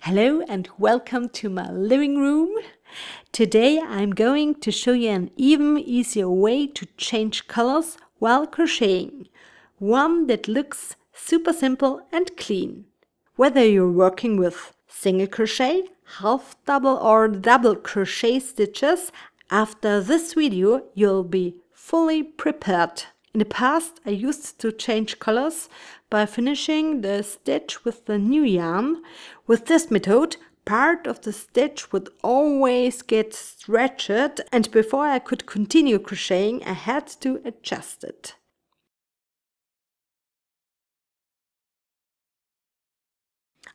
Hello and welcome to my living room. Today I'm going to show you an even easier way to change colors while crocheting. One that looks super simple and clean. Whether you're working with single crochet, half double or double crochet stitches, after this video you'll be fully prepared. In the past, I used to change colors by finishing the stitch with the new yarn. With this method, part of the stitch would always get stretched, and before I could continue crocheting, I had to adjust it.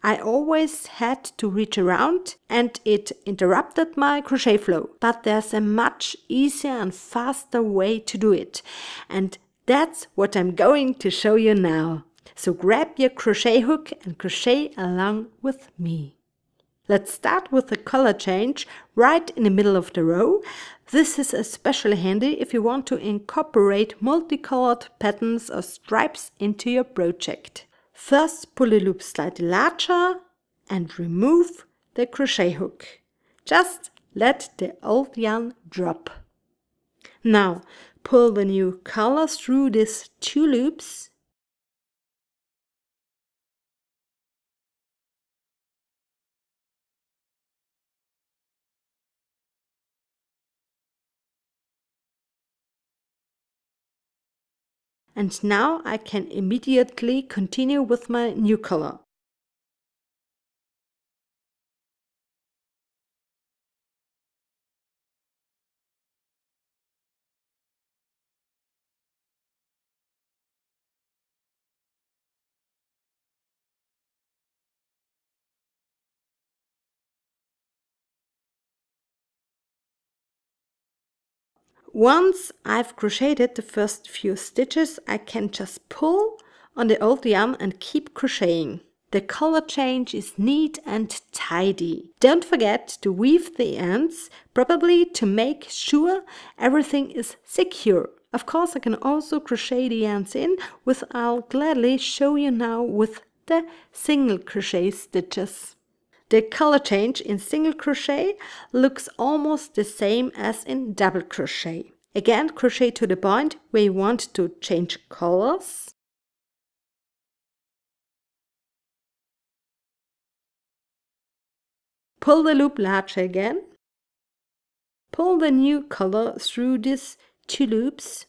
I always had to reach around and it interrupted my crochet flow. But there's a much easier and faster way to do it. And that's what I'm going to show you now. So grab your crochet hook and crochet along with me. Let's start with the color change right in the middle of the row. This is especially handy if you want to incorporate multicolored patterns or stripes into your project. First, pull the loop slightly larger and remove the crochet hook. Just let the old yarn drop. Now, pull the new color through these two loops. And now I can immediately continue with my new color. Once I've crocheted the first few stitches, I can just pull on the old yarn and keep crocheting. The color change is neat and tidy. Don't forget to weave the ends, probably to make sure everything is secure. Of course, I can also crochet the ends in, which I'll gladly show you now with the single crochet stitches. The color change in single crochet looks almost the same as in double crochet. Again, crochet to the point where you want to change colors. Pull the loop larger again. Pull the new color through these two loops.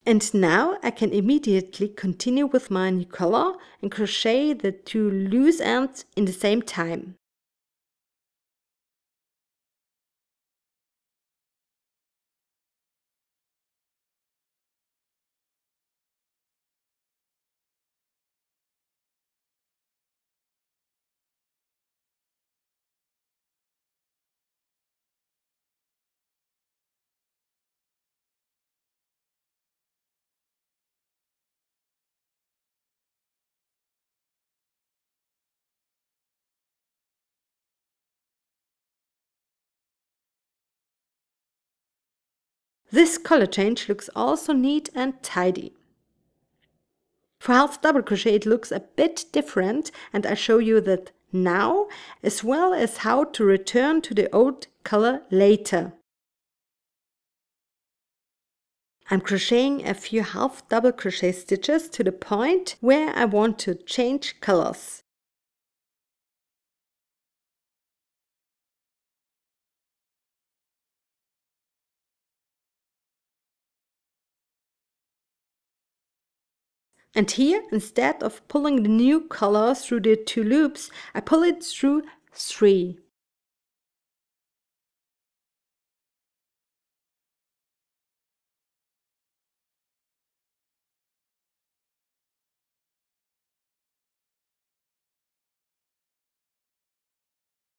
And now I can immediately continue with my new color and crochet the two loose ends in the same time. This color change looks also neat and tidy. For half double crochet it looks a bit different, and I show you that now, as well as how to return to the old color later. I'm crocheting a few half double crochet stitches to the point where I want to change colors. And here, instead of pulling the new color through the two loops, I pull it through 3.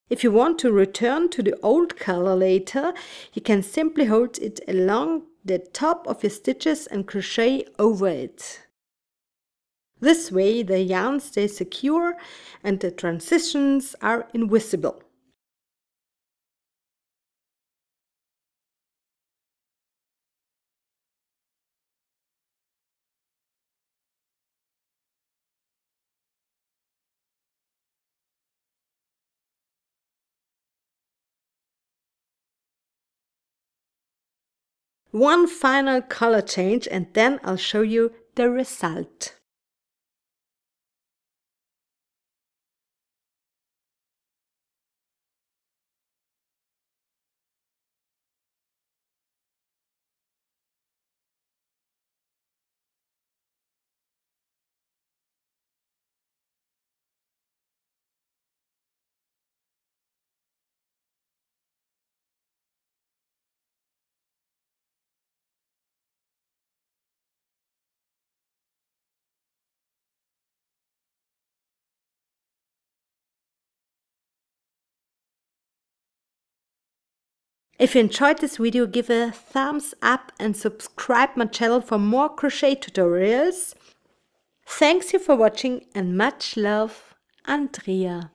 If you want to return to the old color later, you can simply hold it along the top of your stitches and crochet over it. This way the yarn stays secure and the transitions are invisible. One final color change and then I'll show you the result. If you enjoyed this video, give a thumbs up and subscribe my channel for more crochet tutorials. Thanks you for watching and much love, Andrea.